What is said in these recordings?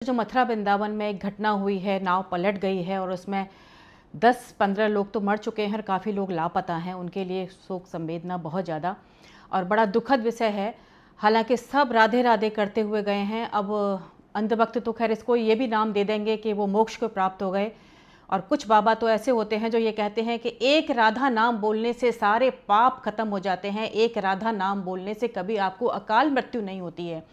जो मथुरा वृंदावन में एक घटना हुई है, नाव पलट गई है और उसमें 10-15 लोग तो मर चुके हैं और काफ़ी लोग लापता हैं। उनके लिए शोक संवेदना बहुत ज़्यादा और बड़ा दुखद विषय है। हालांकि सब राधे राधे करते हुए गए हैं। अब अंत वक्त तो खैर इसको ये भी नाम दे देंगे कि वो मोक्ष को प्राप्त हो गए। और कुछ बाबा तो ऐसे होते हैं जो ये कहते हैं कि एक राधा नाम बोलने से सारे पाप खत्म हो जाते हैं, एक राधा नाम बोलने से कभी आपको अकाल मृत्यु नहीं होती है।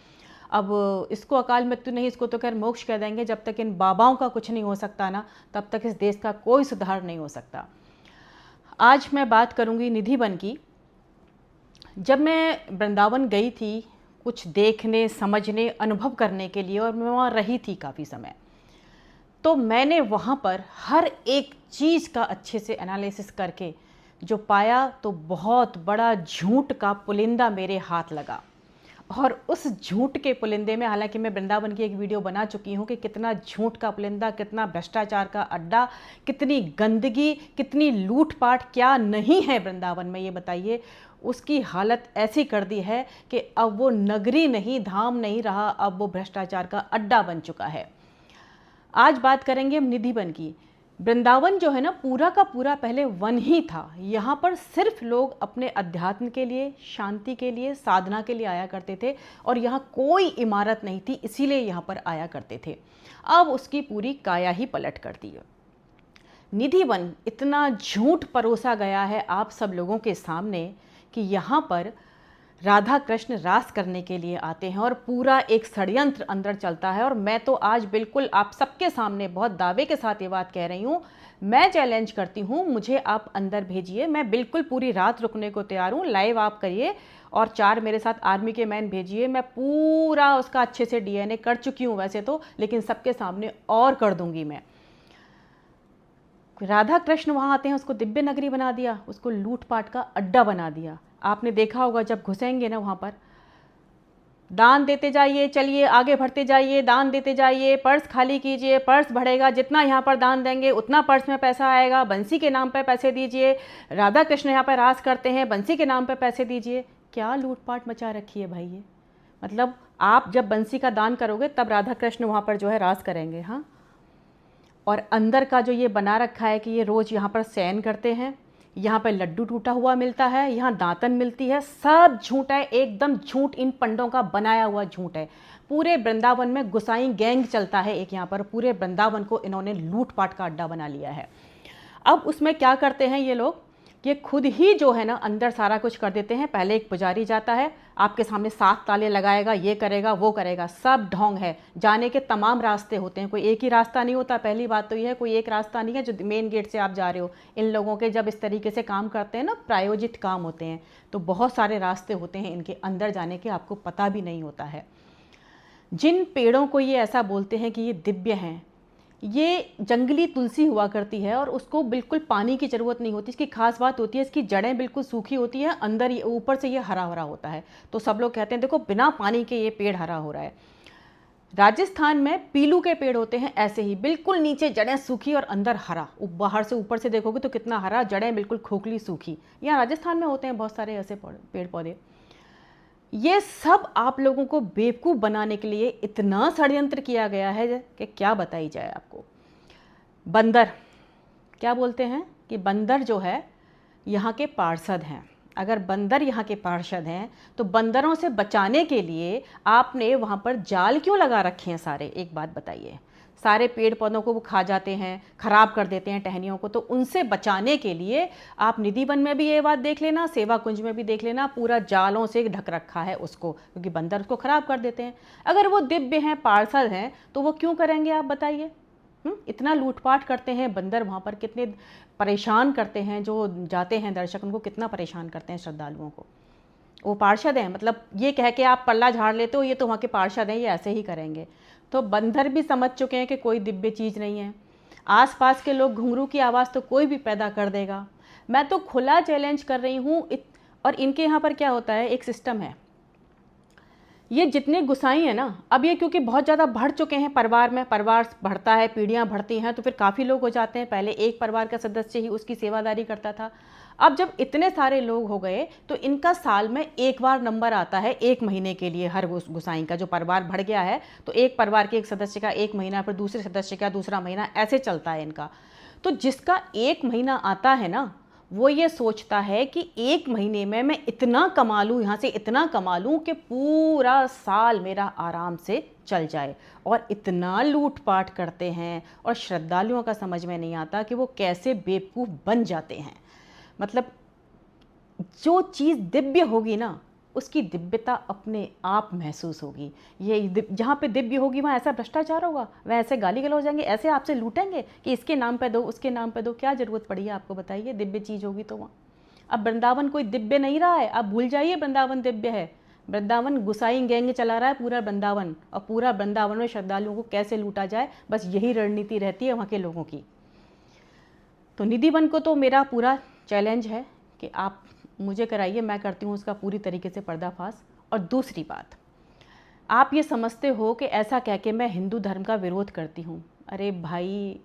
अब इसको अकाल मृत्यु नहीं, इसको तो खैर मोक्ष कह देंगे। जब तक इन बाबाओं का कुछ नहीं हो सकता ना, तब तक इस देश का कोई सुधार नहीं हो सकता। आज मैं बात करूंगी निधिवन की। जब मैं वृंदावन गई थी कुछ देखने, समझने, अनुभव करने के लिए, और मैं वहाँ रही थी काफ़ी समय, तो मैंने वहाँ पर हर एक चीज़ का अच्छे से एनालिसिस करके जो पाया, तो बहुत बड़ा झूठ का पुलिंदा मेरे हाथ लगा। और उस झूठ के पुलिंदे में, हालांकि मैं वृंदावन की एक वीडियो बना चुकी हूँ कि कितना झूठ का पुलिंदा, कितना भ्रष्टाचार का अड्डा, कितनी गंदगी, कितनी लूटपाट क्या नहीं है वृंदावन में, ये बताइए। उसकी हालत ऐसी कर दी है कि अब वो नगरी नहीं, धाम नहीं रहा, अब वो भ्रष्टाचार का अड्डा बन चुका है। आज बात करेंगे हम निधिवन की। वृंदावन जो है ना, पूरा का पूरा पहले वन ही था। यहाँ पर सिर्फ लोग अपने अध्यात्म के लिए, शांति के लिए, साधना के लिए आया करते थे और यहाँ कोई इमारत नहीं थी, इसीलिए यहाँ पर आया करते थे। अब उसकी पूरी काया ही पलट कर दी है। निधिवन इतना झूठ परोसा गया है आप सब लोगों के सामने कि यहाँ पर राधा कृष्ण रास करने के लिए आते हैं और पूरा एक षड्यंत्र अंदर चलता है। और मैं तो आज बिल्कुल आप सबके सामने बहुत दावे के साथ ये बात कह रही हूँ, मैं चैलेंज करती हूँ, मुझे आप अंदर भेजिए, मैं बिल्कुल पूरी रात रुकने को तैयार हूँ। लाइव आप करिए और 4 मेरे साथ आर्मी के मैन भेजिए, मैं पूरा उसका अच्छे से DNA कर चुकी हूँ वैसे तो, लेकिन सबके सामने और कर दूंगी मैं। राधा कृष्ण वहाँ आते हैं, उसको दिव्य नगरी बना दिया, उसको लूटपाट का अड्डा बना दिया। आपने देखा होगा जब घुसेंगे ना वहाँ पर, दान देते जाइए, चलिए आगे बढ़ते जाइए, दान देते जाइए, पर्स खाली कीजिए, पर्स बढ़ेगा, जितना यहाँ पर दान देंगे उतना पर्स में पैसा आएगा, बंसी के नाम पर पैसे दीजिए, राधा कृष्ण यहाँ पर रास करते हैं, बंसी के नाम पर पैसे दीजिए। क्या लूटपाट मचा रखी है भाई ये। मतलब आप जब बंसी का दान करोगे तब राधा कृष्ण वहाँ पर जो है रास करेंगे। हाँ, और अंदर का जो ये बना रखा है कि ये रोज़ यहाँ पर शयन करते हैं, यहाँ पर लड्डू टूटा हुआ मिलता है, यहाँ दातन मिलती है, सब झूठ है, एकदम झूठ, इन पंडों का बनाया हुआ झूठ है। पूरे वृंदावन में गुसाई गैंग चलता है एक, यहाँ पर पूरे वृंदावन को इन्होंने लूटपाट का अड्डा बना लिया है। अब उसमें क्या करते हैं ये लोग, ये खुद ही जो है ना अंदर सारा कुछ कर देते हैं। पहले एक पुजारी जाता है, आपके सामने 7 ताले लगाएगा, ये करेगा वो करेगा, सब ढोंग है। जाने के तमाम रास्ते होते हैं, कोई एक ही रास्ता नहीं होता। पहली बात तो ये है, कोई एक रास्ता नहीं है जो मेन गेट से आप जा रहे हो। इन लोगों के जब इस तरीके से काम करते हैं ना, प्रायोजित काम होते हैं, तो बहुत सारे रास्ते होते हैं इनके अंदर जाने के, आपको पता भी नहीं होता है। जिन पेड़ों को ये ऐसा बोलते हैं कि ये दिव्य हैं, ये जंगली तुलसी हुआ करती है और उसको बिल्कुल पानी की ज़रूरत नहीं होती। इसकी खास बात होती है, इसकी जड़ें बिल्कुल सूखी होती हैं, अंदर ऊपर से ये हरा भरा होता है। तो सब लोग कहते हैं देखो बिना पानी के ये पेड़ हरा हो रहा है। राजस्थान में पीलू के पेड़ होते हैं ऐसे ही, बिल्कुल नीचे जड़ें सूखी और अंदर हरा। बाहर से ऊपर से देखोगे तो कितना हरा, जड़ें बिल्कुल खोखली सूखी। यहाँ राजस्थान में होते हैं बहुत सारे ऐसे पेड़ पौधे। ये सब आप लोगों को बेवकूफ़ बनाने के लिए इतना षड्यंत्र किया गया है कि क्या बताई जाए आपको। बंदर क्या बोलते हैं कि बंदर जो है यहाँ के पार्षद हैं। अगर बंदर यहाँ के पार्षद हैं तो बंदरों से बचाने के लिए आपने वहाँ पर जाल क्यों लगा रखे हैं सारे, एक बात बताइए। सारे पेड़ पौधों को वो खा जाते हैं, खराब कर देते हैं टहनियों को, तो उनसे बचाने के लिए आप निधिवन में भी ये बात देख लेना, सेवा कुंज में भी देख लेना, पूरा जालों से ढक रखा है उसको, क्योंकि बंदर उसको खराब कर देते हैं। अगर वो दिव्य हैं, पार्षद हैं, तो वो क्यों करेंगे आप बताइए। इतना लूटपाट करते हैं बंदर, वहाँ पर कितने परेशान करते हैं, जो जाते हैं दर्शक उनको कितना परेशान करते हैं श्रद्धालुओं को। वो पार्षद हैं, मतलब ये कह के आप पल्ला झाड़ लेते हो ये तो वहाँ के पार्षद हैं, ये ऐसे ही करेंगे। तो बंदर भी समझ चुके हैं कि कोई दिव्य चीज़ नहीं है। आसपास के लोग घुंघरू की आवाज़ तो कोई भी पैदा कर देगा। मैं तो खुला चैलेंज कर रही हूँ। और इनके यहाँ पर क्या होता है, एक सिस्टम है, ये जितने गुसाई हैं ना, अब ये क्योंकि बहुत ज़्यादा बढ़ चुके हैं, परिवार में परिवार बढ़ता है, पीढ़ियाँ बढ़ती हैं, तो फिर काफ़ी लोग हो जाते हैं। पहले एक परिवार का सदस्य ही उसकी सेवादारी करता था, अब जब इतने सारे लोग हो गए तो इनका साल में एक बार नंबर आता है, 1 महीने के लिए हर गुसाई का। जो परिवार बढ़ गया है तो एक परिवार के एक सदस्य का 1 महीना, फिर दूसरे सदस्य का दूसरा महीना, ऐसे चलता है इनका। तो जिसका 1 महीना आता है ना, वो ये सोचता है कि 1 महीने में मैं इतना कमा लूँ, यहाँ से इतना कमा लूँ कि पूरा साल मेरा आराम से चल जाए। और इतना लूटपाट करते हैं, और श्रद्धालुओं का समझ में नहीं आता कि वो कैसे बेवकूफ़ बन जाते हैं। मतलब जो चीज़ दिव्य होगी ना, उसकी दिव्यता अपने आप महसूस होगी। ये जहाँ पे दिव्य होगी वहाँ ऐसा भ्रष्टाचार होगा, वह ऐसे गाली गलौज जाएंगे, ऐसे आपसे लूटेंगे कि इसके नाम पे दो, उसके नाम पे दो। क्या ज़रूरत पड़ी है आपको, बताइए? दिव्य चीज़ होगी तो वहाँ। अब वृंदावन कोई दिव्य नहीं रहा है, आप भूल जाइए वृंदावन दिव्य है। वृंदावन गुसाई गैंग चला रहा है पूरा वृंदावन, और पूरा वृंदावन में श्रद्धालुओं को कैसे लूटा जाए, बस यही रणनीति रहती है वहाँ के लोगों की। तो निधि वन को तो मेरा पूरा चैलेंज है कि आप मुझे कराइए, मैं करती हूँ उसका पूरी तरीके से पर्दाफाश। और दूसरी बात, आप ये समझते हो कि ऐसा कह के मैं हिंदू धर्म का विरोध करती हूँ। अरे भाई,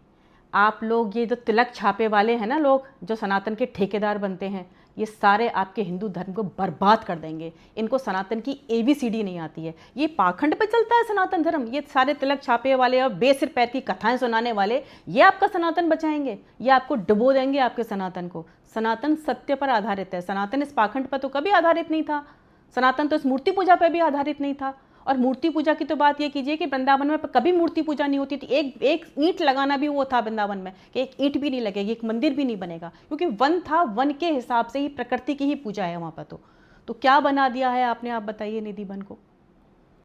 आप लोग ये जो तिलक छापे वाले हैं ना लोग, जो सनातन के ठेकेदार बनते हैं, ये सारे आपके हिंदू धर्म को बर्बाद कर देंगे। इनको सनातन की ABCD नहीं आती है। ये पाखंड पे चलता है सनातन धर्म। ये सारे तिलक छापे वाले और बेसिर पैर की कथाएं सुनाने वाले, ये आपका सनातन बचाएंगे? ये आपको डुबो देंगे, आपके सनातन को। सनातन सत्य पर आधारित है। सनातन इस पाखंड पर तो कभी आधारित नहीं था। सनातन तो इस मूर्ति पूजा पर भी आधारित नहीं था। और मूर्ति पूजा की तो बात ये कीजिए कि वृंदावन में कभी मूर्ति पूजा नहीं होती थी। एक ईंट लगाना भी वो था वृंदावन में कि एक ईंट भी नहीं लगेगी, एक मंदिर भी नहीं बनेगा, क्योंकि वन था, वन के हिसाब से ही, प्रकृति की ही पूजा है वहाँ पर। तो क्या बना दिया है आपने, आप बताइए निधि वन को।